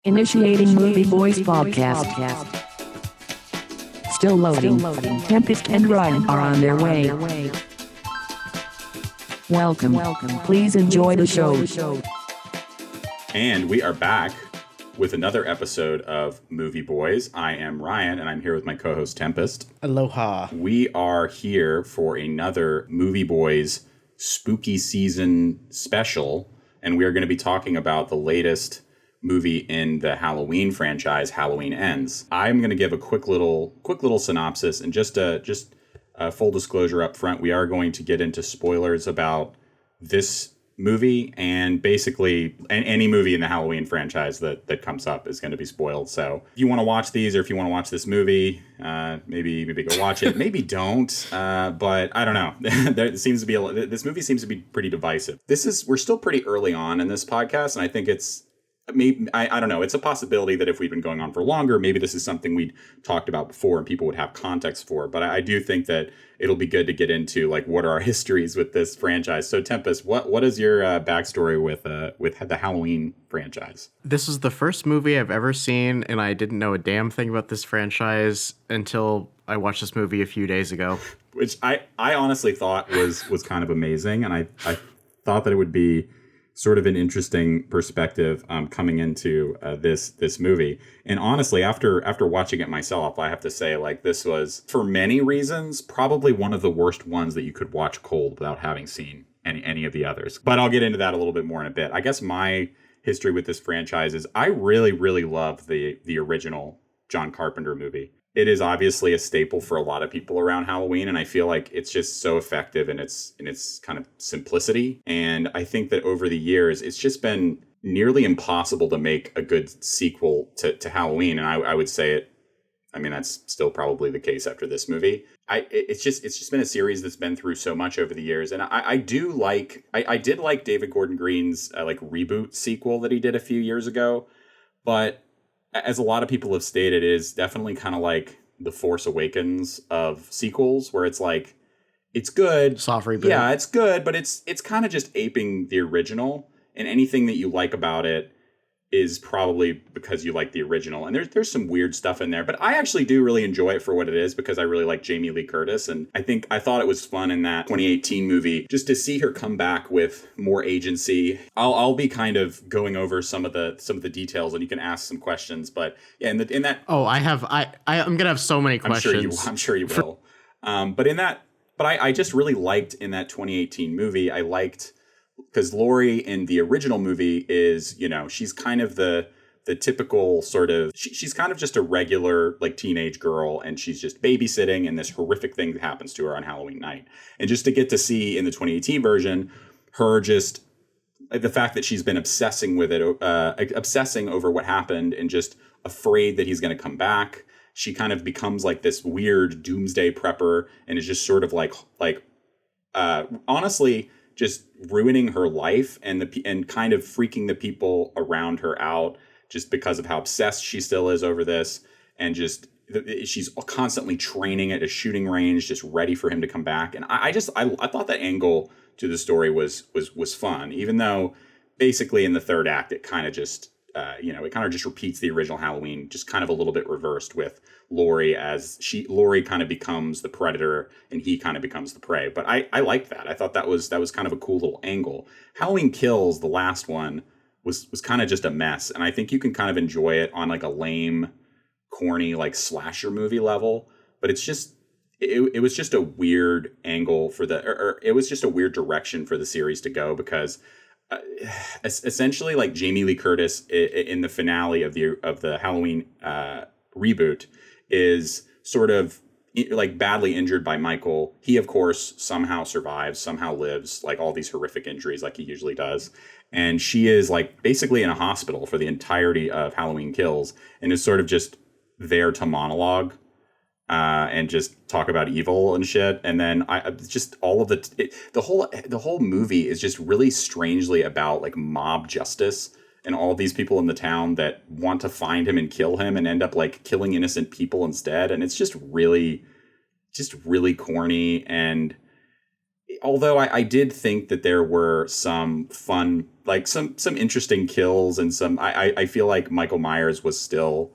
Initiating Movieboys podcast. Still loading. Tempest and Ryan are on their way. Welcome. Please enjoy the show. And we are back with another episode of Movieboys. I am Ryan, and I'm here with my co-host Tempest. Aloha. We are here for another Movieboys spooky season special, and we are going to be talking about the latest movie in the Halloween franchise, Halloween Ends. I'm going to give a quick little synopsis, and just a full disclosure up front, we are going to get into spoilers about this movie, and basically any movie in the Halloween franchise that comes up is going to be spoiled. So if you want to watch these, or if you want to watch this movie, maybe go watch it. Maybe don't. But I don't know. This movie seems to be pretty divisive. We're still pretty early on in this podcast, and I think it's maybe, I don't know. It's a possibility that if we'd been going on for longer, maybe this is something we'd talked about before and people would have context for. But I do think that it'll be good to get into, like, what are our histories with this franchise. So Tempest, what is your backstory with the Halloween franchise? This is the first movie I've ever seen, and I didn't know a damn thing about this franchise until I watched this movie a few days ago. Which I honestly thought was kind of amazing, and I thought that it would be sort of an interesting perspective coming into this movie. And honestly, after watching it myself, I have to say, like, this was, for many reasons, probably one of the worst ones that you could watch cold without having seen any of the others. But I'll get into that a little bit more in a bit. I guess my history with this franchise is I really, really love the original John Carpenter movie. It is obviously a staple for a lot of people around Halloween, and I feel like it's just so effective in its kind of simplicity. And I think that over the years, it's just been nearly impossible to make a good sequel to Halloween. And I would say it. I mean, that's still probably the case after this movie. It's just been a series that's been through so much over the years, and I did like David Gordon Greene's like reboot sequel that he did a few years ago, but as a lot of people have stated, it is definitely kind of like The Force Awakens of sequels, where it's like, it's good. Soft reboot. Yeah, it's good, but it's kind of just aping the original, and anything that you like about it is probably because you like the original. And there's some weird stuff in there, but I actually do really enjoy it for what it is, because I really like Jamie Lee Curtis, and I thought it was fun in that 2018 movie just to see her come back with more agency. I'll be kind of going over some of the details, and you can ask some questions. But yeah, in that I'm gonna have so many questions. I'm sure you will. But I just really liked in that 2018 movie. I liked, because Laurie in the original movie is, she's kind of the typical sort of, she's kind of just a regular, like, teenage girl, and she's just babysitting, and this horrific thing that happens to her on Halloween night. And just to get to see in the 2018 version, her just, the fact that she's been obsessing over what happened, and just afraid that he's going to come back. She kind of becomes like this weird doomsday prepper, and is just sort of honestly, just ruining her life and kind of freaking the people around her out, just because of how obsessed she still is over this. And just, she's constantly training at a shooting range, just ready for him to come back. And I thought that angle to the story was fun, even though basically in the third act, it kind of just, it kind of just repeats the original Halloween, just kind of a little bit reversed, with Laurie Laurie kind of becomes the predator and he kind of becomes the prey. But I liked that. I thought that was kind of a cool little angle. Halloween Kills, the last one, was kind of just a mess. And I think you can kind of enjoy it on like a lame, corny, like slasher movie level. But it's just, it was just a weird angle or it was just a weird direction for the series to go, because essentially, like, Jamie Lee Curtis in the finale of the Halloween reboot is sort of like badly injured by Michael. He, of course, somehow survives, somehow lives, like, all these horrific injuries like he usually does. And she is, like, basically in a hospital for the entirety of Halloween Kills, and is sort of just there to monologue and just talk about evil and shit. And then just all of the whole movie is just really strangely about, like, mob justice and all of these people in the town that want to find him and kill him, and end up, like, killing innocent people instead. And it's just really corny, and although I did think that there were some fun, like some interesting kills, and I feel like Michael Myers was still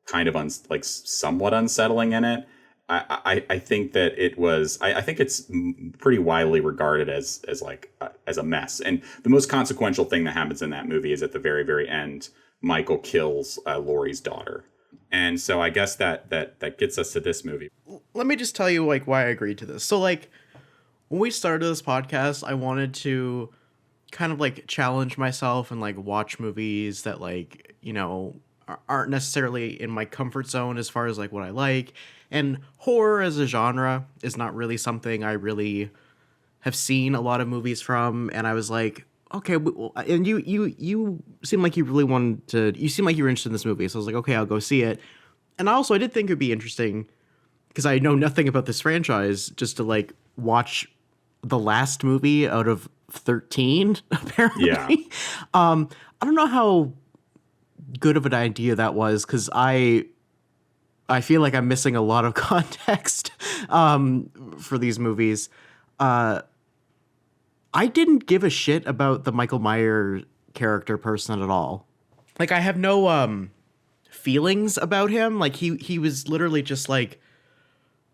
kind of like somewhat unsettling in it. I think that it was. I think it's pretty widely regarded as like as a mess. And the most consequential thing that happens in that movie is at the very very end, Michael kills Laurie's daughter. And so I guess that gets us to this movie. Let me just tell you like why I agreed to this. So like when we started this podcast, I wanted to kind of like challenge myself and like watch movies that like, you know, aren't necessarily in my comfort zone as far as like what I like. And horror as a genre is not really something I really have seen a lot of movies from. And I was like, okay, well, and you seem like you really wanted to, you seem like you were interested in this movie. So I was like, okay, I'll go see it. And also I did think it'd be interesting because I know nothing about this franchise just to like watch the last movie out of 13 apparently. Yeah. I don't know how good of an idea that was because I feel like I'm missing a lot of context for these movies. I didn't give a shit about the Michael Myers character person at all. Like I have no feelings about him. Like he was literally just like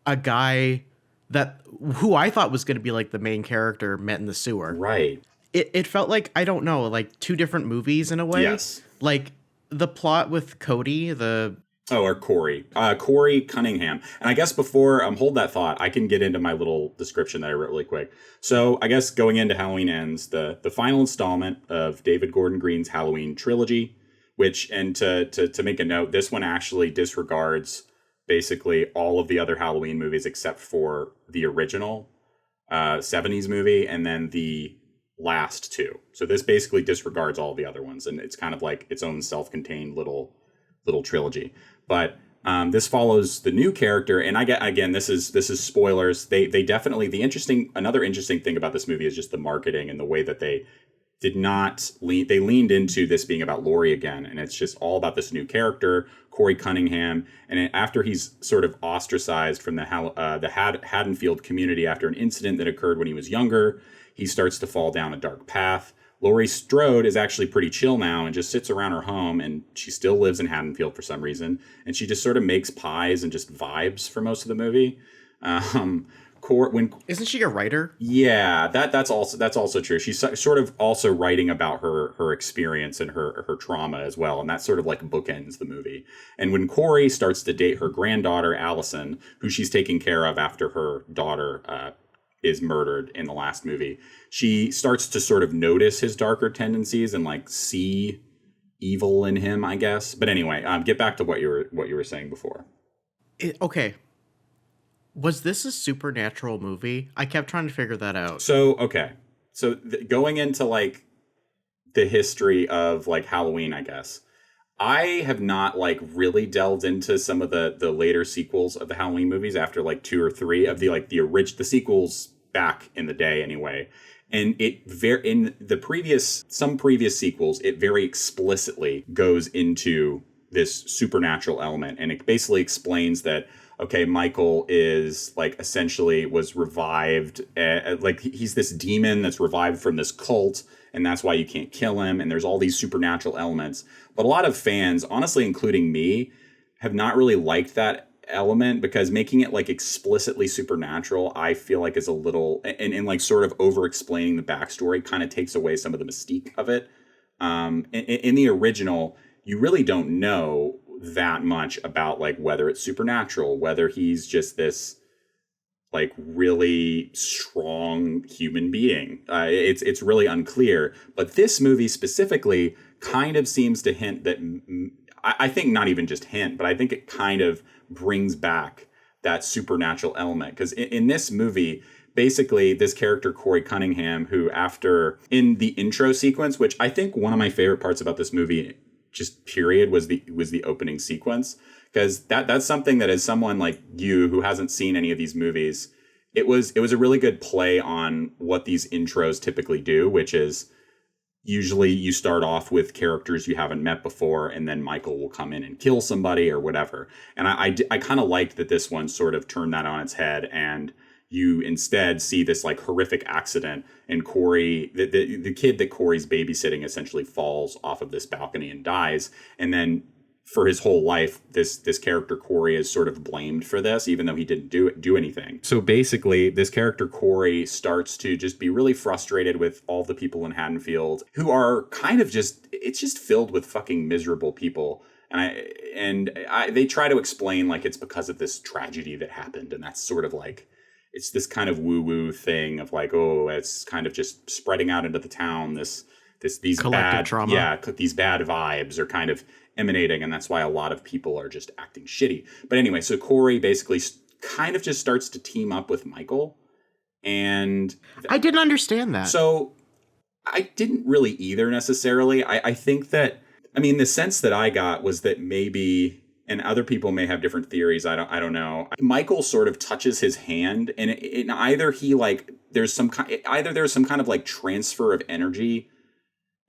a guy that who I thought was going to be like the main character met in the sewer. Right. It felt like, I don't know, like two different movies in a way. Yes. Like the plot with Cody, Or Corey Cunningham. And I guess before hold that thought, I can get into my little description that I wrote really quick. So I guess going into Halloween Ends, the final installment of David Gordon Greene's Halloween trilogy, which, and to make a note, this one actually disregards basically all of the other Halloween movies except for the original 70s movie and then the last two. So this basically disregards all the other ones, and it's kind of like its own self-contained little trilogy. But this follows the new character, and this is spoilers. They definitely, another interesting thing about this movie is just the marketing and the way that they leaned into this being about Laurie again, and it's just all about this new character, Corey Cunningham. And after he's sort of ostracized from the Haddonfield community after an incident that occurred when he was younger, he starts to fall down a dark path. Laurie Strode is actually pretty chill now and just sits around her home, and she still lives in Haddonfield for some reason, and she just sort of makes pies and just vibes for most of the movie. isn't she a writer? Yeah, that's also true. She's sort of also writing about her experience and her trauma as well, and that sort of like bookends the movie. And when Corey starts to date her granddaughter Allison, who she's taking care of after her daughter is murdered in the last movie, she starts to sort of notice his darker tendencies and like see evil in him, I guess. But anyway, get back to what you were saying before. Okay. Was this a supernatural movie? I kept trying to figure that out. So, okay. So going into like the history of like Halloween, I guess, I have not like really delved into some of the later sequels of the Halloween movies after like 2 or 3 of the sequels back in the day anyway. And in some previous sequels, it very explicitly goes into this supernatural element, and it basically explains that, okay, Michael is like essentially was revived, like he's this demon that's revived from this cult, and that's why you can't kill him. And there's all these supernatural elements. But a lot of fans, honestly, including me, have not really liked that element, because making it like explicitly supernatural, I feel like is a little, and like sort of over explaining the backstory kind of takes away some of the mystique of it. In the original, you really don't know that much about like whether it's supernatural, whether he's just this like really strong human being. It's really unclear. But this movie specifically kind of seems to hint that, I think not even just hint, but I think it kind of brings back that supernatural element. Because in this movie, basically this character Corey Cunningham, who in the intro sequence, which I think one of my favorite parts about this movie just period was the opening sequence, because that's something that, as someone like you who hasn't seen any of these movies, it was a really good play on what these intros typically do, which is usually you start off with characters you haven't met before, and then Michael will come in and kill somebody or whatever. And I kind of liked that this one sort of turned that on its head, and you instead see this like horrific accident, and Corey, the kid that Corey's babysitting, essentially falls off of this balcony and dies. And then for his whole life, this character Corey is sort of blamed for this, even though he didn't do anything. So basically, this character Corey starts to just be really frustrated with all the people in Haddonfield who are kind of it's just filled with fucking miserable people. And they try to explain like it's because of this tragedy that happened, and that's sort of like, it's this kind of woo-woo thing of like, oh, it's kind of just spreading out into the town. These collective bad trauma. Yeah, these bad vibes are kind of emanating, and that's why a lot of people are just acting shitty. But anyway, so Corey basically kind of just starts to team up with Michael, and I didn't understand that. So I didn't really either necessarily. I think that, I mean, the sense that I got was that maybe, and other people may have different theories, I don't know, Michael sort of touches his hand, and either there's some kind of like transfer of energy,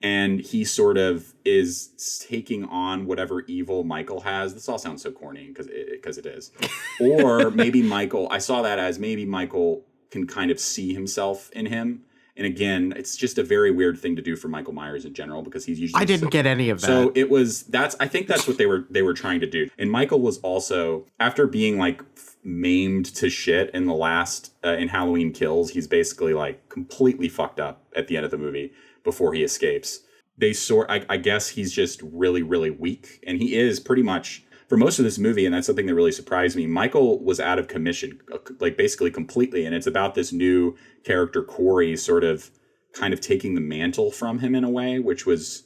and he sort of is taking on whatever evil Michael has. This all sounds so corny because it is. Or maybe I saw that as maybe Michael can kind of see himself in him. And again, it's just a very weird thing to do for Michael Myers in general, because he's usually, I didn't get any of that. So I think that's what they were trying to do. And Michael was also, after being like maimed to shit in the last in Halloween Kills, he's basically like completely fucked up at the end of the movie before he escapes. I guess he's just really, really weak, and he is pretty much for most of this movie, and that's something that really surprised me. Michael was out of commission, like basically completely, and it's about this new character Corey sort of kind of taking the mantle from him in a way, which was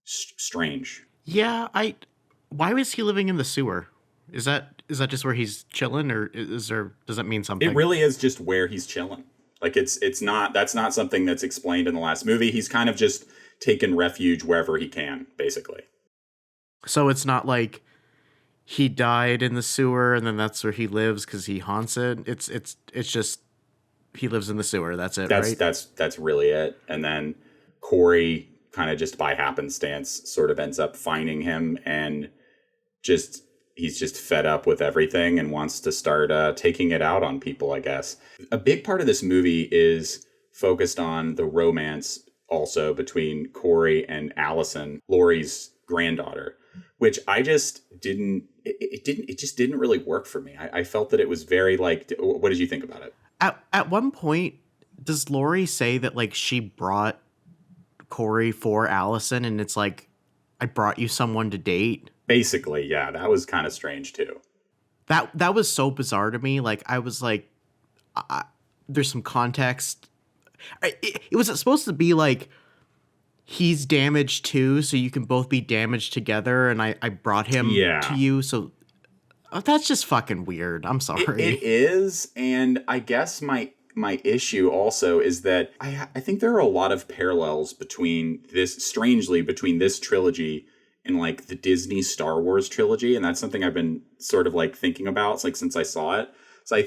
strange. Yeah, why was he living in the sewer? Is that just where he's chilling, or does that mean something? It really is just where he's chilling. Like that's not something that's explained in the last movie. He's kind of just taken refuge wherever he can, basically. So it's not like he died in the sewer and then that's where he lives because he haunts it. It's just he lives in the sewer. That's it, right? That's really it. And then Corey kind of just by happenstance sort of ends up finding him, and he's just fed up with everything and wants to start taking it out on people, I guess. A big part of this movie is focused on the romance also between Corey and Allison, Laurie's granddaughter, which I just didn't, it just didn't really work for me. I felt that it was very like, what did you think about it? At one point, does Laurie say that like she brought Corey for Allison, and it's like, I brought you someone to date? Basically, yeah, that was kind of strange too. That was so bizarre to me. Like, I was like, there's some context. It was supposed to be like, he's damaged too, so you can both be damaged together, and I brought him to you, so that's just fucking weird. I'm sorry. It is, and I guess my issue also is that I think there are a lot of parallels between this trilogy and like the Disney Star Wars trilogy, and that's something I've been sort of like thinking about like since I saw it. So I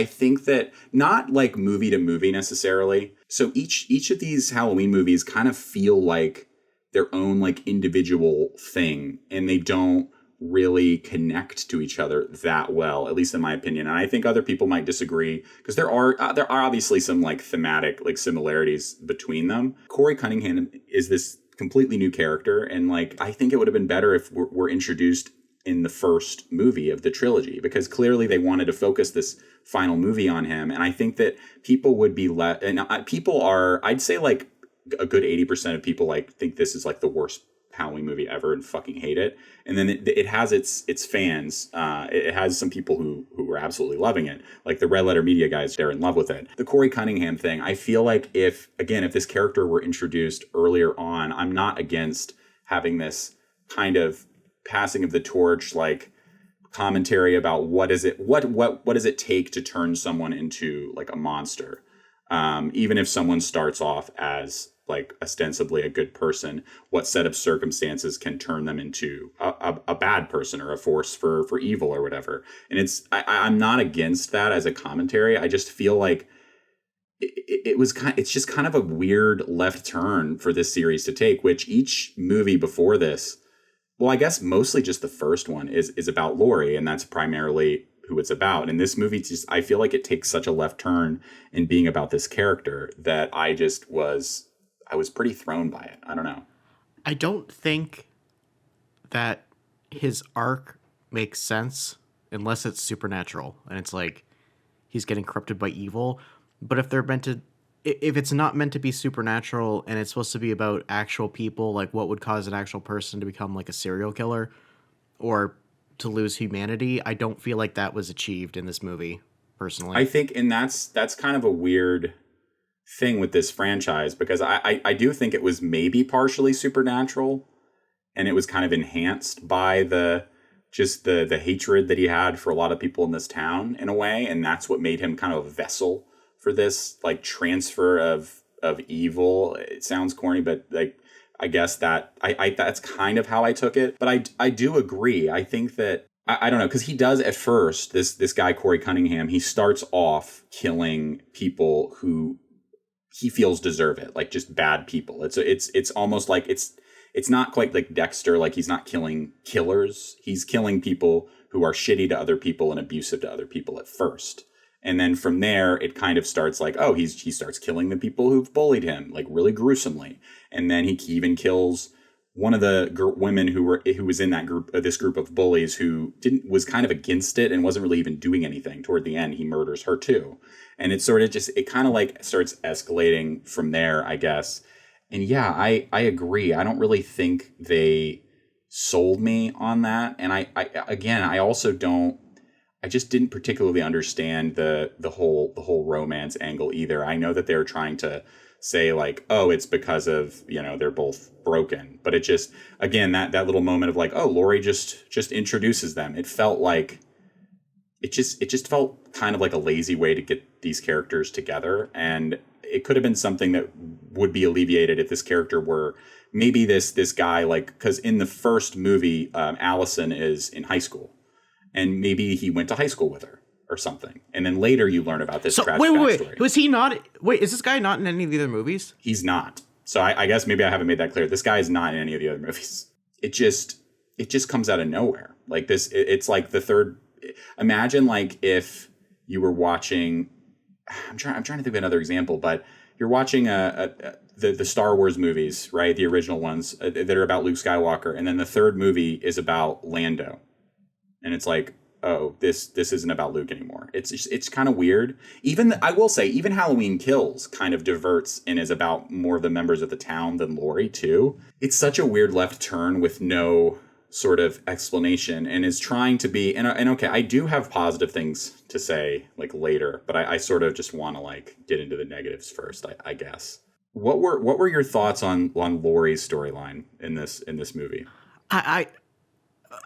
think that not like movie to movie necessarily. So each of these Halloween movies kind of feel like their own like individual thing, and they don't really connect to each other that well, at least in my opinion. And I think other people might disagree, because there are obviously some like thematic like similarities between them. Corey Cunningham is this completely new character, and like I think it would have been better if we're introduced in the first movie of the trilogy, because clearly they wanted to focus this final movie on him. And I think that people would be I'd say like a good 80% of people like think this is like the worst Halloween movie ever and fucking hate it. And then it has its fans. It has some people who are absolutely loving it, like the Red Letter Media guys. They're in love with it. The Corey Cunningham thing, I feel like if this character were introduced earlier on, I'm not against having this kind of passing of the torch, like commentary about what does it take to turn someone into like a monster, even if someone starts off as like ostensibly a good person, what set of circumstances can turn them into a bad person or a force for evil or whatever. And I'm not against that as a commentary. I just feel like it's just kind of a weird left turn for this series to take, which each movie before this, well, I guess mostly just the first one is about Laurie, and that's primarily it's about. And this movie just, I feel like it takes such a left turn in being about this character that I was pretty thrown by it. I don't know. I don't think that his arc makes sense unless it's supernatural and it's like he's getting corrupted by evil. But if it's not meant to be supernatural and it's supposed to be about actual people, like what would cause an actual person to become like a serial killer or to lose humanity, I don't feel like that was achieved in this movie, personally. I think, and that's kind of a weird thing with this franchise, because I do think it was maybe partially supernatural, and it was kind of enhanced by the hatred that he had for a lot of people in this town in a way, and that's what made him kind of a vessel for this like transfer of evil. It sounds corny, but like I guess that I that's kind of how I took it. But I do agree. I think that I don't know, because he does at first, this guy Corey Cunningham, he starts off killing people who he feels deserve it, like just bad people. It's almost like it's not quite like Dexter, like he's not killing killers. He's killing people who are shitty to other people and abusive to other people at first. And then from there, it kind of starts like, oh, he starts killing the people who've bullied him, like really gruesomely. And then he even kills one of the women who was in that group, this group of bullies, who was kind of against it and wasn't really even doing anything. Toward the end, he murders her too. And it's sort of it kind of like starts escalating from there, I guess. And yeah, I agree. I don't really think they sold me on that. And I also don't. I just didn't particularly understand the whole romance angle either. I know that they were trying to say like, oh, it's because of, they're both broken. But it just, again, that little moment of like, oh, Laurie just introduces them. It felt like, it just felt kind of like a lazy way to get these characters together. And it could have been something that would be alleviated if this character were maybe this guy, like, because in the first movie, Allison is in high school. And maybe he went to high school with her or something. And then later you learn about this tragic backstory. Wait. Was he not? Wait, is this guy not in any of the other movies? He's not. So I guess maybe I haven't made that clear. This guy is not in any of the other movies. It just comes out of nowhere. Like this, it's like the third. Imagine like if you were watching. I'm trying to think of another example, but you're watching the Star Wars movies, right? The original ones that are about Luke Skywalker, and then the third movie is about Lando. And it's like, oh, this isn't about Luke anymore. It's kind of weird. I will say, even Halloween Kills kind of diverts and is about more of the members of the town than Laurie too. It's such a weird left turn with no sort of explanation, and is trying to be. And okay, I do have positive things to say like later, but I sort of just want to like get into the negatives first, I guess. What were your thoughts on Laurie's storyline in this movie? I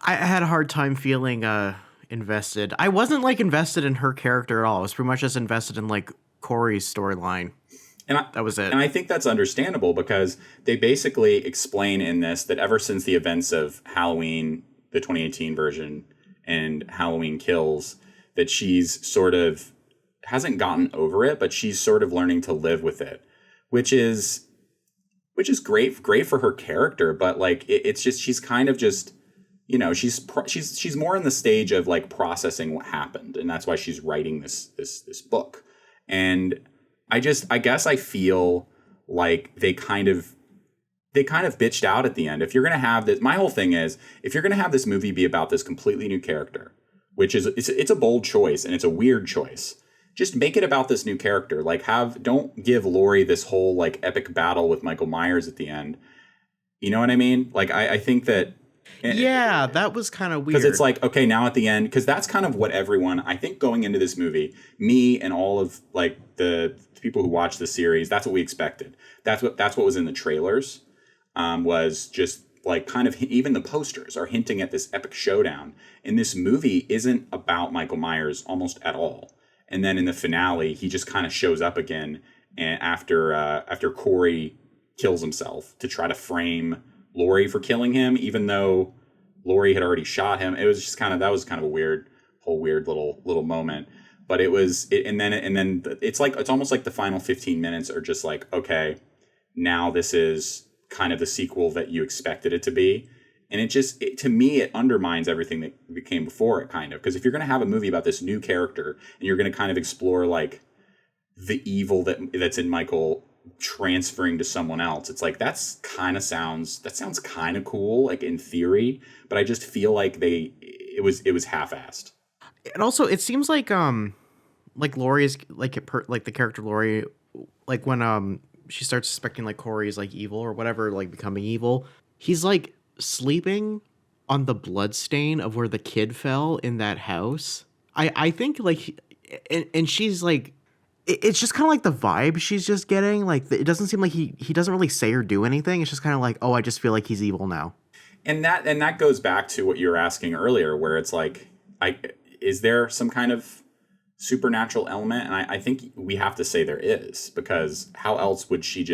had a hard time feeling invested. I wasn't like invested in her character at all. I was pretty much just invested in like Corey's storyline. And that was it. And I think that's understandable, because they basically explain in this that ever since the events of Halloween, the 2018 version, and Halloween Kills, that she's sort of hasn't gotten over it, but she's sort of learning to live with it, which is great for her character. But like it's just, she's kind of just, she's more in the stage of like processing what happened, and that's why she's writing this book. And I guess I feel like they kind of bitched out at the end. If you're gonna have this, my whole thing is, if you're gonna have this movie be about this completely new character, which is it's a bold choice and it's a weird choice, just make it about this new character. Like don't give Laurie this whole like epic battle with Michael Myers at the end. You know what I mean? Like I think that. Yeah, that was kind of weird. Because it's like, okay, now at the end, because that's kind of what everyone, I think going into this movie, me and all of like the people who watch the series, that's what we expected. That's what was in the trailers, was just like kind of, even the posters are hinting at this epic showdown. And this movie isn't about Michael Myers almost at all. And then in the finale, he just kind of shows up again, and after Corey kills himself to try to frame Laurie for killing him, even though Laurie had already shot him. It was just that was kind of a weird little moment. But and then it's almost like the final 15 minutes are just like, okay, now this is kind of the sequel that you expected it to be. And to me, it undermines everything that came before it, kind of. Because if you're going to have a movie about this new character and you're going to kind of explore like the evil that's in Michael transferring to someone else, it's like that sounds kind of cool, like in theory, but I just feel like it was half-assed. And also, it seems like Laurie's like the character Laurie, like when she starts suspecting like Corey's like evil or whatever, like becoming evil, he's like sleeping on the blood stain of where the kid fell in that house. I think like, and she's like, it's just kind of like the vibe she's just getting. Like it doesn't seem like he doesn't really say or do anything. It's just kind of like, oh, I just feel like he's evil now. And that goes back to what you were asking earlier, where it's like, is there some kind of supernatural element? And I think we have to say there is, because how else would she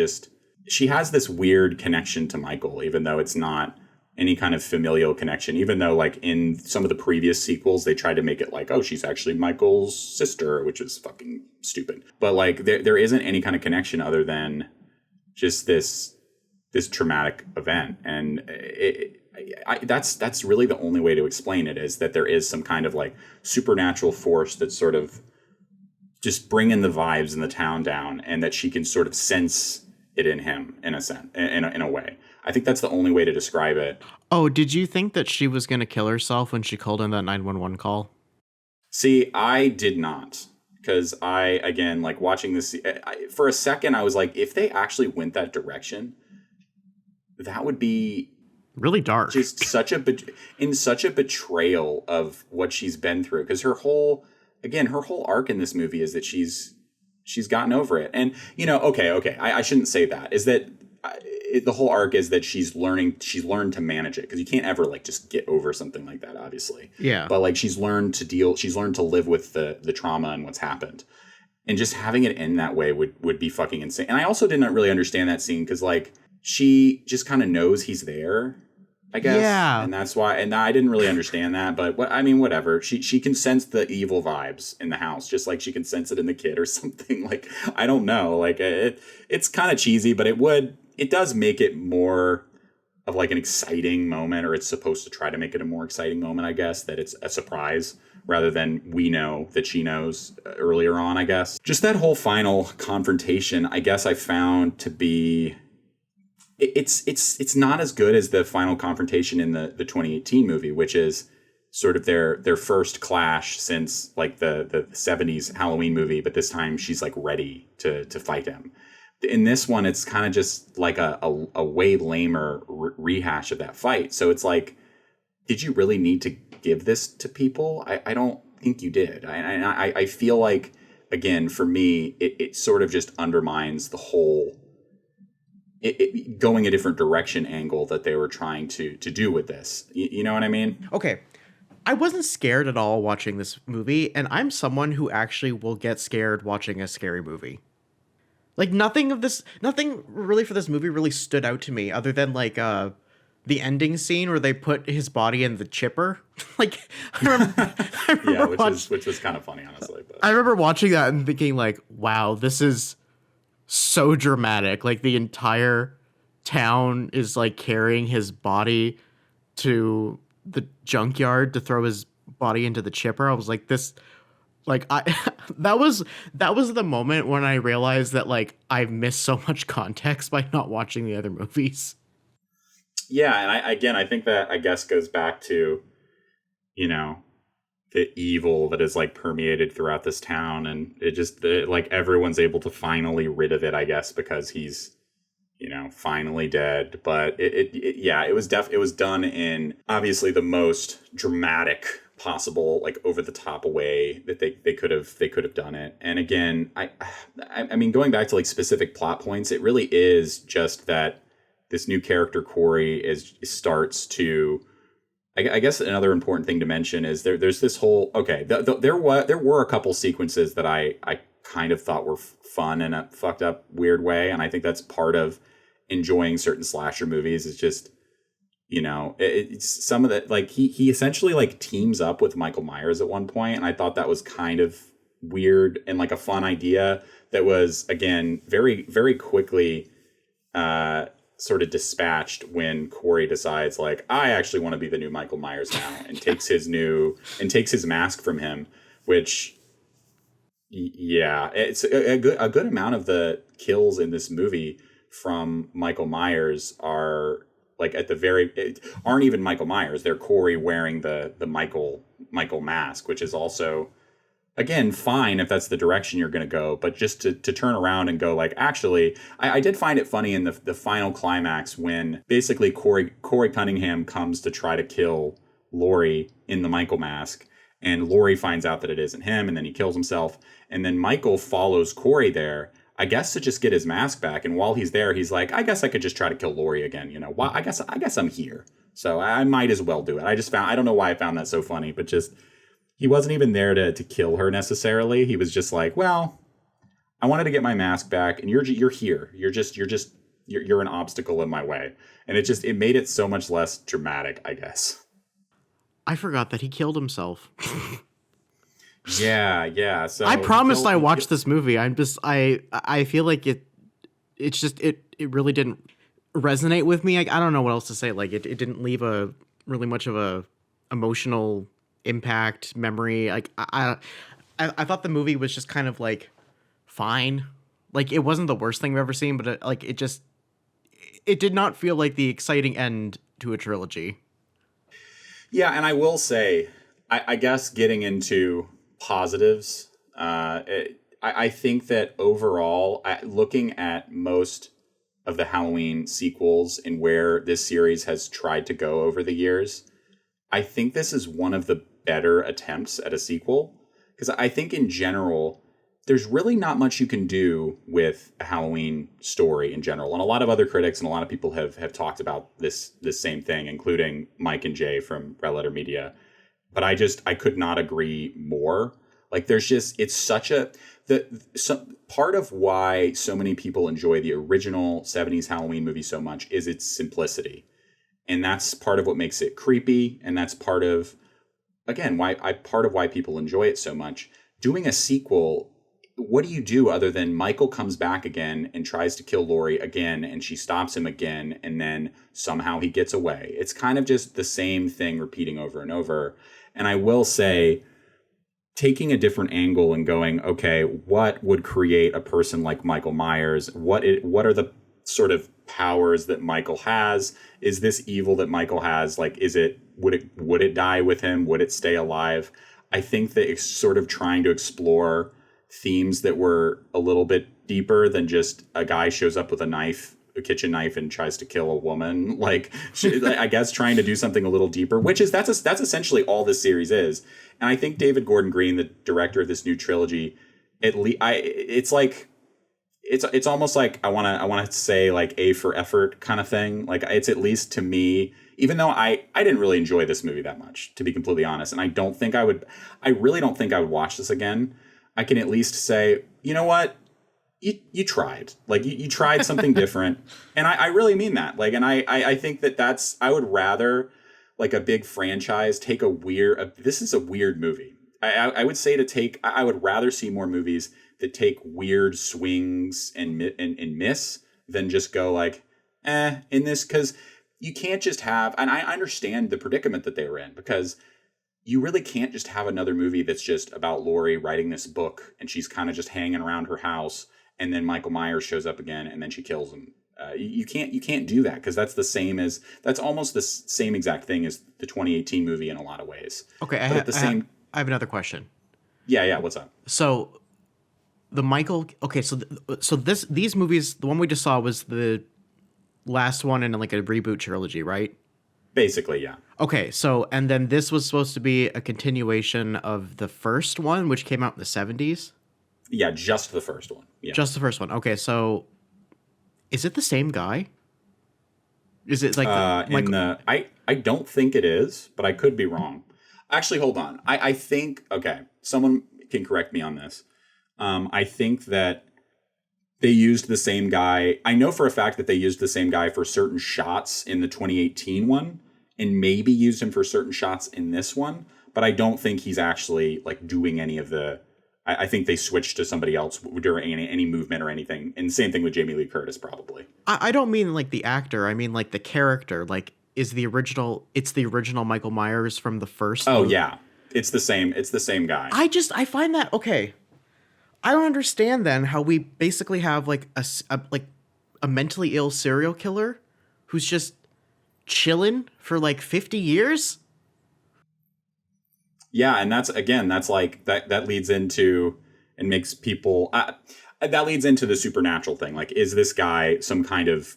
has this weird connection to Michael, even though it's not any kind of familial connection, even though like in some of the previous sequels, they tried to make it like, oh, she's actually Michael's sister, which is fucking stupid. But like there isn't any kind of connection other than just this traumatic event. And that's really the only way to explain it, is that there is some kind of like supernatural force that's sort of just bringing the vibes in the town down, and that she can sort of sense it in him in a sense, in a way. I think that's the only way to describe it. Oh, did you think that she was going to kill herself when she called in that 911 call? See, I did not, because again, like watching this, for a second, I was like, if they actually went that direction, that would be really dark. Just such a betrayal of what she's been through. Because her whole arc in this movie is that she's gotten over it. And, okay, I shouldn't say that. Is that the whole arc is that she's learned to manage it, because you can't ever like just get over something like that, obviously. Yeah. But like she's learned to live with the trauma and what's happened. And just having it end that way would be fucking insane. And I also didn't really understand that scene, because like she just kind of knows he's there, I guess. Yeah. And that's why, and I didn't really understand that, but whatever. She can sense the evil vibes in the house, just like she can sense it in the kid or something. Like, I don't know. Like it's kind of cheesy, but it does make it more of like an exciting moment, or it's supposed to try to make it a more exciting moment, I guess, that it's a surprise rather than we know that she knows earlier on, I guess. Just that whole final confrontation, I guess I found to be, it's not as good as the final confrontation in the 2018 movie, which is sort of their first clash since like the 70s Halloween movie, but this time she's like ready to fight him. In this one, it's kind of just like a way lamer rehash of that fight. So it's like, did you really need to give this to people? I don't think you did. I feel like, again, for me, it sort of just undermines the whole going a different direction angle that they were trying to do with this. You know what I mean? Okay. I wasn't scared at all watching this movie, and I'm someone who actually will get scared watching a scary movie. Like nothing really for this movie really stood out to me, other than like the ending scene where they put his body in the chipper. Like I remember which was kind of funny, honestly. But. I remember watching that and thinking like, wow, this is so dramatic. Like the entire town is like carrying his body to the junkyard to throw his body into the chipper. I was like, this. Like that was the moment when I realized that like I've missed so much context by not watching the other movies. Yeah, and I think that I guess goes back to, the evil that is like permeated throughout this town, and like everyone's able to finally rid of it, I guess, because he's finally dead. But it was done in obviously the most dramatic possible, like over the top way that they could have done it. And again, I mean, going back to like specific plot points, it really is just that this new character Corey starts to. I guess another important thing to mention is there's this whole there were a couple sequences that I kind of thought were fun in a fucked up weird way, and I think that's part of enjoying certain slasher movies. Is just it's some of that, like he essentially like teams up with Michael Myers at one point, and I thought that was kind of weird and like a fun idea that was, again, very, very quickly sort of dispatched when Corey decides like, I actually want to be the new Michael Myers now, and takes his mask from him, which yeah, it's a good amount of the kills in this movie from Michael Myers are like aren't even Michael Myers. They're Corey wearing the Michael mask, which is also, again, fine if that's the direction you're going to go, but just to turn around and go like, actually, I did find it funny in the final climax when basically Corey Cunningham comes to try to kill Laurie in the Michael mask, and Laurie finds out that it isn't him, and then he kills himself, and then Michael follows Corey there, I guess, to just get his mask back, and while he's there, he's like, I guess I could just try to kill Laurie again, you know? Well, I guess I'm here, so I might as well do it. I don't know why I found that so funny, but just, he wasn't even there to kill her necessarily. He was just like, well, I wanted to get my mask back, and you're here. You're an obstacle in my way. And it made it so much less dramatic, I guess. I forgot that he killed himself. Yeah. So I promised I watched this movie. I feel like it really didn't resonate with me. I don't know what else to say. Like it didn't leave a really much of a emotional impact memory. Like I thought the movie was just kind of like fine. Like it wasn't the worst thing I've ever seen, but it did not feel like the exciting end to a trilogy. Yeah, and I will say, I guess getting into positives, I think that overall, looking at most of the Halloween sequels and where this series has tried to go over the years, I think this is one of the better attempts at a sequel. Because I think in general, there's really not much you can do with a Halloween story in general. And a lot of other critics and a lot of people have talked about this same thing, including Mike and Jay from Red Letter Media. But I could not agree more. Like it's such part of why so many people enjoy the original 70s Halloween movie so much is its simplicity. And that's part of what makes it creepy. And that's part of why people enjoy it so much. Doing a sequel, what do you do other than Michael comes back again and tries to kill Laurie again, and she stops him again, and then somehow he gets away? It's kind of just the same thing repeating over and over. And I will say, taking a different angle and going, okay, what would create a person like Michael Myers? What are the sort of powers that Michael has? Is this evil that Michael has? Like, would it die with him? Would it stay alive? I think that it's sort of trying to explore themes that were a little bit deeper than just a guy shows up with a kitchen knife and tries to kill a woman. Like, I guess trying to do something a little deeper, which is that's essentially all this series is. And I think David Gordon Greene, the director of this new trilogy, it's almost like I want to say like A for effort kind of thing. Like it's at least to me, even though I didn't really enjoy this movie that much, to be completely honest, and I really don't think I would watch this again. I can at least say, you know what? You tried. Like, you tried something different. And I really mean that. Like, and I think I would rather, like, a big franchise take this is a weird movie. I would say I would rather see more movies that take weird swings and miss than just go like, in this, because you can't just have, and I understand the predicament that they were in, because you really can't just have another movie that's just about Laurie writing this book and she's kind of just hanging around her house and then Michael Myers shows up again and then she kills him. You can't do that, because that's almost the same exact thing as the 2018 movie in a lot of ways. Okay, I have another question. Yeah, what's up? So the Michael, okay, so these movies, the one we just saw was the last one in like a reboot trilogy, right? Basically, yeah. Okay, so, and then this was supposed to be a continuation of the first one, which came out in the 70s? Yeah, just the first one. Yeah. Just the first one. Okay, so is it the same guy? Is it like I don't think it is, but I could be wrong. Actually, hold on. I think, okay, someone can correct me on this. I think that they used the same guy. I know for a fact that they used the same guy for certain shots in the 2018 one, and maybe used him for certain shots in this one, but I don't think he's actually like doing any of the I think they switched to somebody else during any movement or anything. And same thing with Jamie Lee Curtis, probably. I don't mean like the actor. I mean like the character. Like, it's the original Michael Myers from the first Oh, movie. yeah. It's the same guy. I find that, okay. I don't understand then how we basically have like a mentally ill serial killer who's just chilling for like 50 years. Yeah, and that's like that leads into and makes people that leads into the supernatural thing. Like, is this guy some kind of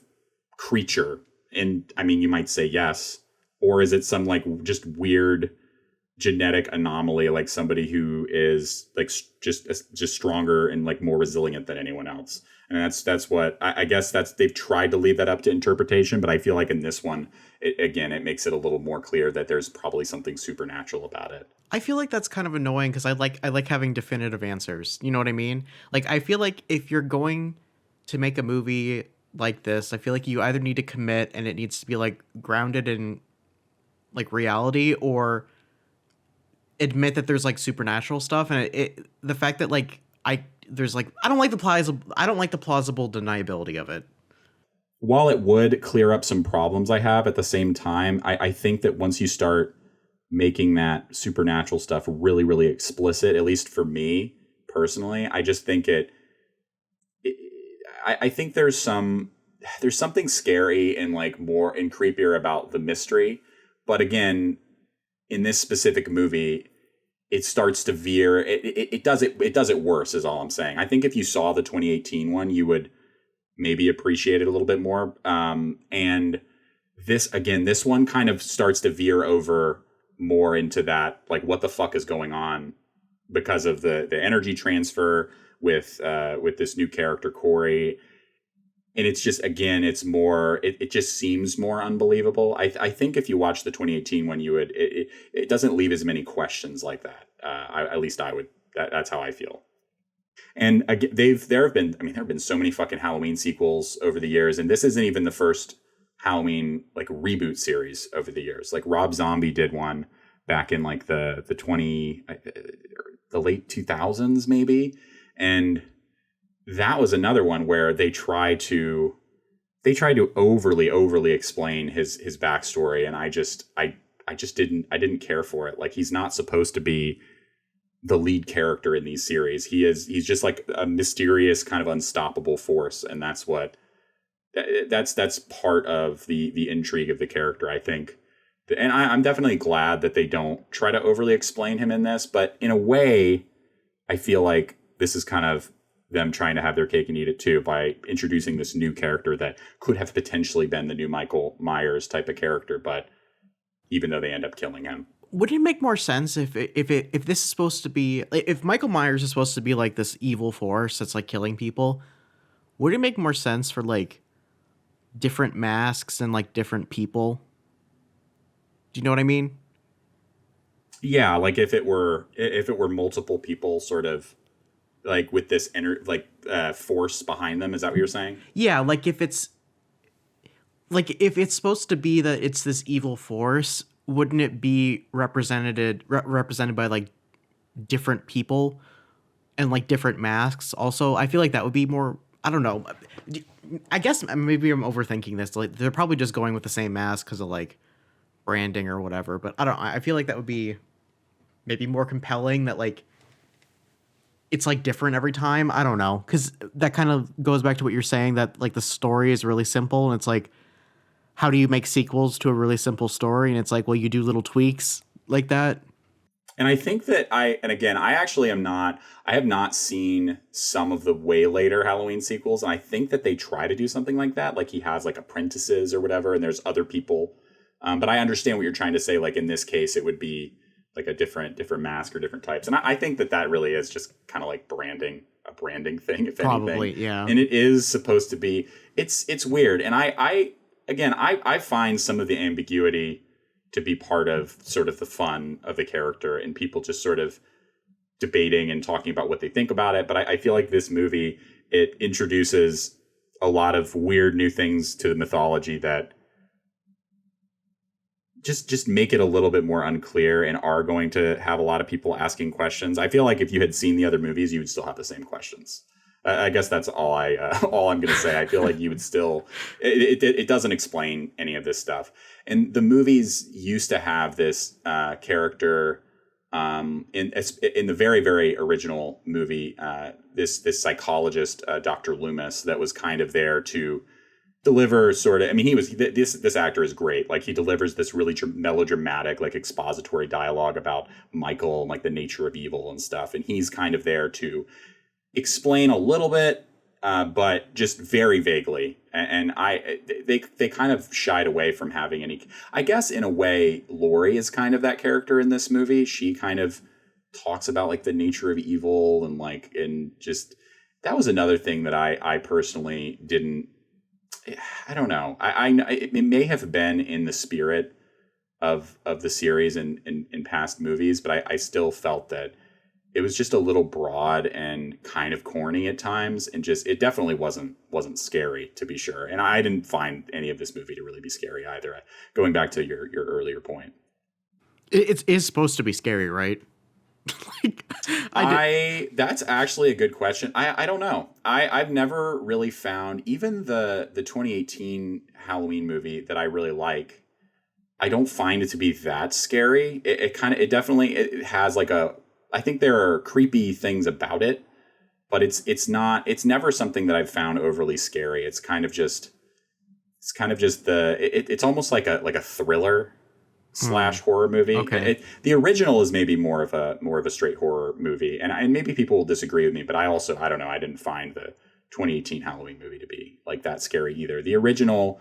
creature? And I mean, you might say yes, or is it some like just weird genetic anomaly, like somebody who is like just stronger and like more resilient than anyone else? And that's what I guess they've tried to leave that up to interpretation, but I feel like in this one, it makes it a little more clear that there's probably something supernatural about it. I feel like that's kind of annoying because I like having definitive answers. You know what I mean? Like, I feel like if you're going to make a movie like this, I feel like you either need to commit and it needs to be like grounded in like reality, or admit that there's like supernatural stuff. And the fact that like I don't like the plausible deniability of it. While it would clear up some problems I have, at the same time, I think that once you start making that supernatural stuff really, really explicit, at least for me personally, I just think I think there's something scary and like more and creepier about the mystery. But again, in this specific movie, it starts to veer. It does it worse, is all I'm saying. I think if you saw the 2018 one, you would maybe appreciate it a little bit more. And this one kind of starts to veer over more into that, like, what the fuck is going on, because of the energy transfer with this new character, Corey. And it's just, again, it's more, it just seems more unbelievable. I think if you watch the 2018 one, it doesn't leave as many questions like that. At least I would, that's how I feel. And again, there have been so many fucking Halloween sequels over the years. And this isn't even the first Halloween like reboot series over the years. Like, Rob Zombie did one back in like the late 2000s maybe. And that was another one where they tried to overly explain his backstory, and I just didn't care for it. Like, he's not supposed to be the lead character in these series. He's just like a mysterious kind of unstoppable force, and that's part of the intrigue of the character, I think. And I'm definitely glad that they don't try to overly explain him in this, but in a way, I feel like this is kind of them trying to have their cake and eat it too, by introducing this new character that could have potentially been the new Michael Myers type of character, but even though they end up killing him. Would it make more sense if this is supposed to be, if Michael Myers is supposed to be like this evil force that's like killing people? Would it make more sense for like different masks and like different people? Do you know what I mean? Yeah, like if it were multiple people, sort of like with this force behind them. Is that what you're saying? Yeah, like if it's supposed to be that it's this evil force, wouldn't it be represented by like different people and like different masks? Also, I feel like that would be more, I don't know. I guess maybe I'm overthinking this. Like, they're probably just going with the same mask because of like branding or whatever, but I feel like that would be maybe more compelling, that like it's like different every time. I don't know, because that kind of goes back to what you're saying, that like the story is really simple, and it's like, how do you make sequels to a really simple story? And it's like, well, you do little tweaks like that. And I think that I have not seen some of the way later Halloween sequels, and I think that they try to do something like that, like he has like apprentices or whatever, and there's other people. But I understand what you're trying to say. Like, in this case, it would be like a different mask or different types. And I think that really is just kind of like a branding thing, if Probably, anything. yeah. And it is supposed to be, it's weird. And I find some of the ambiguity to be part of sort of the fun of the character, and people just sort of debating and talking about what they think about it. But I feel like this movie, it introduces a lot of weird new things to the mythology that just make it a little bit more unclear and are going to have a lot of people asking questions. I feel like if you had seen the other movies, you would still have the same questions. I guess that's all all I'm going to say. I feel like you would still, it doesn't explain any of this stuff. And the movies used to have this character in the very, very original movie, this psychologist, Dr. Loomis, that was kind of there to deliver sort of, I mean, this actor is great. Like, he delivers this really melodramatic, like, expository dialogue about Michael and like the nature of evil and stuff. And he's kind of there to explain a little bit, but just very vaguely. And they kind of shied away from having any, I guess in a way, Laurie is kind of that character in this movie. She kind of talks about like the nature of evil and just, that was another thing that I personally didn't, I don't know. It may have been in the spirit of the series and in past movies, but I still felt that it was just a little broad and kind of corny at times, and just it definitely wasn't scary, to be sure. And I didn't find any of this movie to really be scary either. Going back to your earlier point, it is supposed to be scary, right? That's actually a good question. I don't know. I've never really found, even the 2018 Halloween movie that I really like, I don't find it to be that scary. It definitely has like I think there are creepy things about it, but it's never something that I've found overly scary. It's almost like a thriller / horror movie. Okay. The original is maybe more of a straight horror movie, and maybe people will disagree with me, but I don't know. I didn't find the 2018 Halloween movie to be like that scary either. The original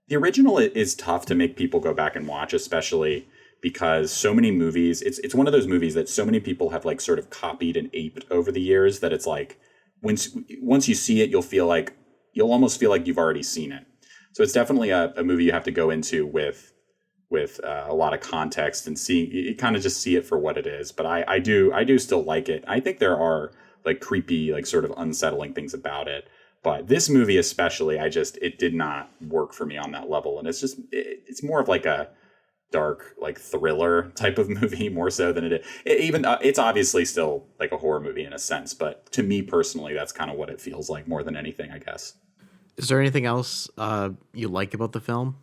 is tough to make people go back and watch, especially because so many movies. It's one of those movies that so many people have like sort of copied and aped over the years that it's like once you see it, you'll almost feel like you've already seen it. So it's definitely a movie you have to go into with a lot of context and you kind of just see it for what it is. But I do still like it. I think there are like creepy, like sort of unsettling things about it. But this movie especially, it did not work for me on that level. And it's more of like a dark, like thriller type of movie more so than it's obviously still like a horror movie in a sense. But to me personally, that's kind of what it feels like more than anything, I guess. Is there anything else you like about the film?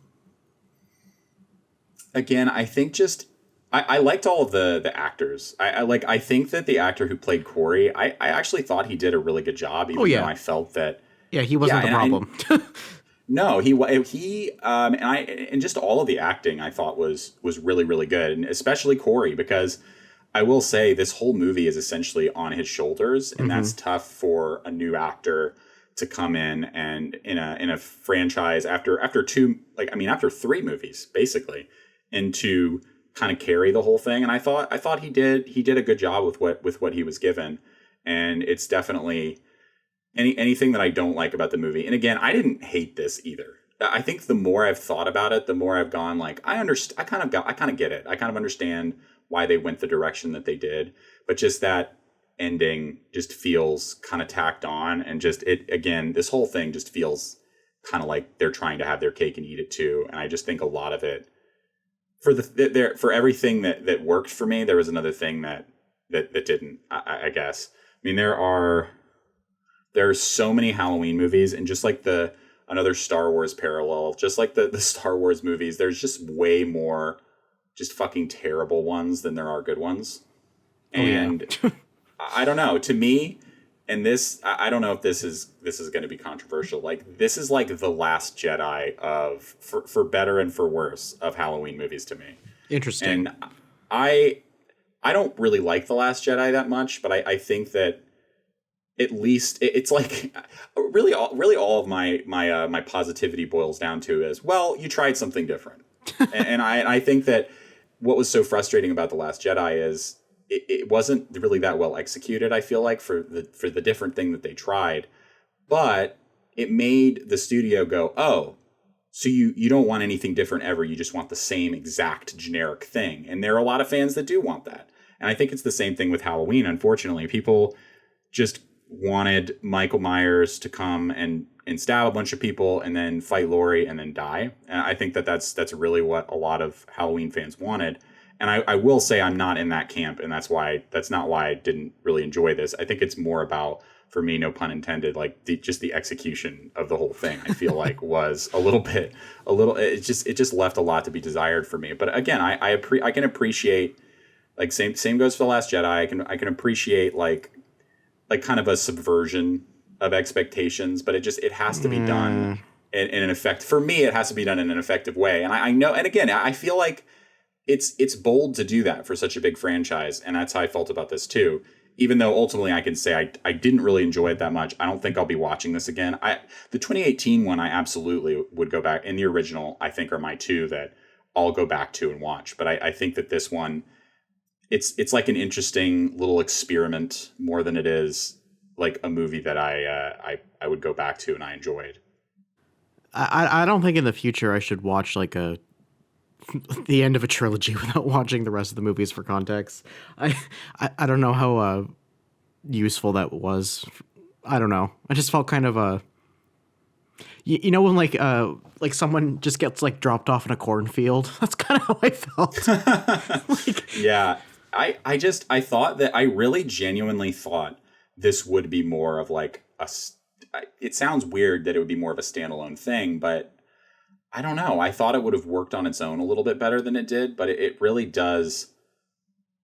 Again, I think I liked all of the actors. I think that the actor who played Corey, I actually thought he did a really good job, even though I felt that he wasn't the problem. No, and just all of the acting I thought was really, really good, and especially Corey, because I will say this whole movie is essentially on his shoulders, and that's tough for a new actor to come in and in a franchise after three movies basically, and to kind of carry the whole thing. And I thought he did a good job with what he was given, and it's definitely anything that I don't like about the movie. And again, I didn't hate this either. I think the more I've thought about it, the more I've gone like, I kind of get it. I kind of understand why they went the direction that they did, but just that ending just feels kind of tacked on, and this whole thing just feels kind of like they're trying to have their cake and eat it too. And I just think a lot of it for everything that worked for me, there was another thing that didn't, I guess. I mean, there's so many Halloween movies, and just like another Star Wars parallel, just like the Star Wars movies, there's just way more just fucking terrible ones than there are good ones. And I don't know, to me, and this, I don't know if this is going to be controversial. Like, this is like the Last Jedi for better and for worse of Halloween movies to me. Interesting. And I don't really like The Last Jedi that much, but I think that at least it's like really all of my positivity boils down to is, well, you tried something different. and I think that what was so frustrating about The Last Jedi is it wasn't really that well executed, I feel like, for the different thing that they tried, but it made the studio go, oh, so you don't want anything different ever. You just want the same exact generic thing. And there are a lot of fans that do want that. And I think it's the same thing with Halloween. Unfortunately, people just wanted Michael Myers to come and stab a bunch of people and then fight Laurie and then die. And I think that's really what a lot of Halloween fans wanted. And I will say I'm not in that camp, and that's not why I didn't really enjoy this. I think it's more about, for me, no pun intended, like just the execution of the whole thing. I feel like was it just left a lot to be desired for me. But again, I can appreciate, like same goes for The Last Jedi. I can appreciate like kind of a subversion of expectations, but it has to be done in an effect. For me, it has to be done in an effective way. And I know, and again, I feel like it's bold to do that for such a big franchise, and that's how I felt about this too. Even though ultimately I can say I didn't really enjoy it that much. I don't think I'll be watching this again. The 2018 one I absolutely would go back, and the original I think are my two that I'll go back to and watch. But I think that this one, it's like an interesting little experiment more than it is like a movie that I would go back to and I enjoyed. I don't think in the future I should watch like the end of a trilogy without watching the rest of the movies for context. I don't know how useful that was. I don't know. I just felt kind of you know when like someone just gets like dropped off in a cornfield. That's kind of how I felt. Yeah, I thought that I really genuinely thought this would be more of like it sounds weird that it would be more of a standalone thing, but I don't know. I thought it would have worked on its own a little bit better than it did, but it really does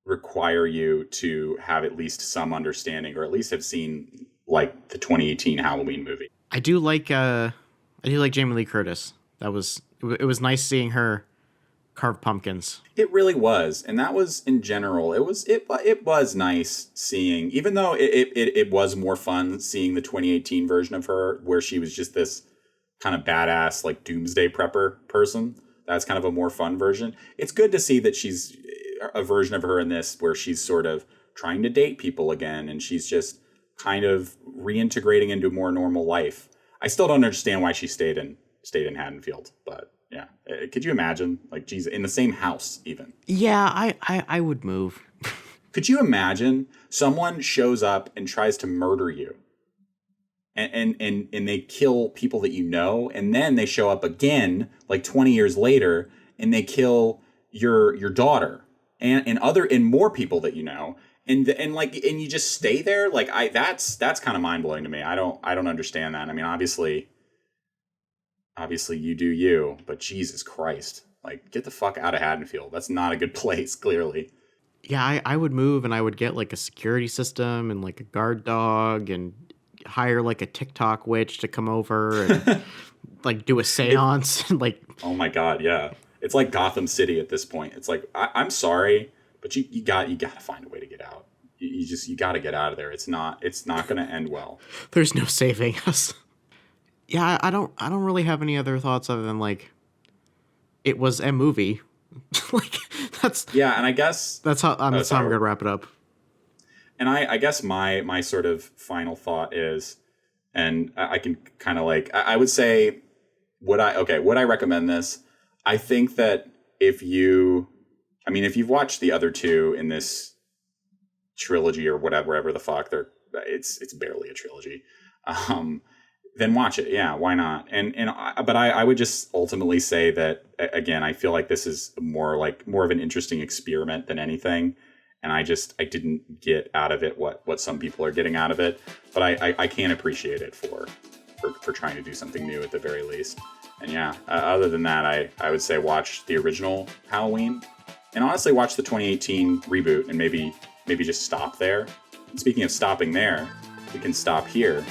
require you to have at least some understanding, or at least have seen like the 2018 Halloween movie. I do like Jamie Lee Curtis. It was nice seeing her carve pumpkins. It really was, and that was in general. It was nice seeing, even though it was more fun seeing the 2018 version of her, where she was just this kind of badass like doomsday prepper person. That's kind of a more fun version. It's good to see that she's a version of her in this where she's sort of trying to date people again, and she's just kind of reintegrating into a more normal life. I still don't understand why she stayed in Haddonfield, but yeah. Could you imagine, like, geez, in the same house even? Yeah, I would move. Could you imagine someone shows up and tries to murder you? And they kill people that you know, and then they show up again like 20 years later and they kill your daughter and more people that you know, and you just stay there. Like that's kind of mind blowing to me. I don't understand that. I mean, obviously you do you, but Jesus Christ, like get the fuck out of Haddonfield. That's not a good place, clearly. Yeah, I would move, and I would get like a security system and like a guard dog and hire like a TikTok witch to come over and like do a seance. Like, oh my God. Yeah. It's like Gotham City at this point. It's like, I'm sorry, but you got to find a way to get out. You got to get out of there. It's not going to end well. There's no saving us. Yeah. I don't really have any other thoughts other than like, it was a movie. Like that's, yeah. And I guess that's how I'm going to wrap it up. And I guess my sort of final thought is, and I can kind of like, I would say, would I recommend this? I think that if you've watched the other two in this trilogy or whatever the fuck, it's barely a trilogy, then watch it. Yeah, why not? But I would just ultimately say that, again, I feel like this is more of an interesting experiment than anything. And I didn't get out of it what some people are getting out of it, but I can appreciate it for trying to do something new at the very least. And yeah, other than that, I would say watch the original Halloween, and honestly watch the 2018 reboot, and maybe just stop there. And speaking of stopping there, we can stop here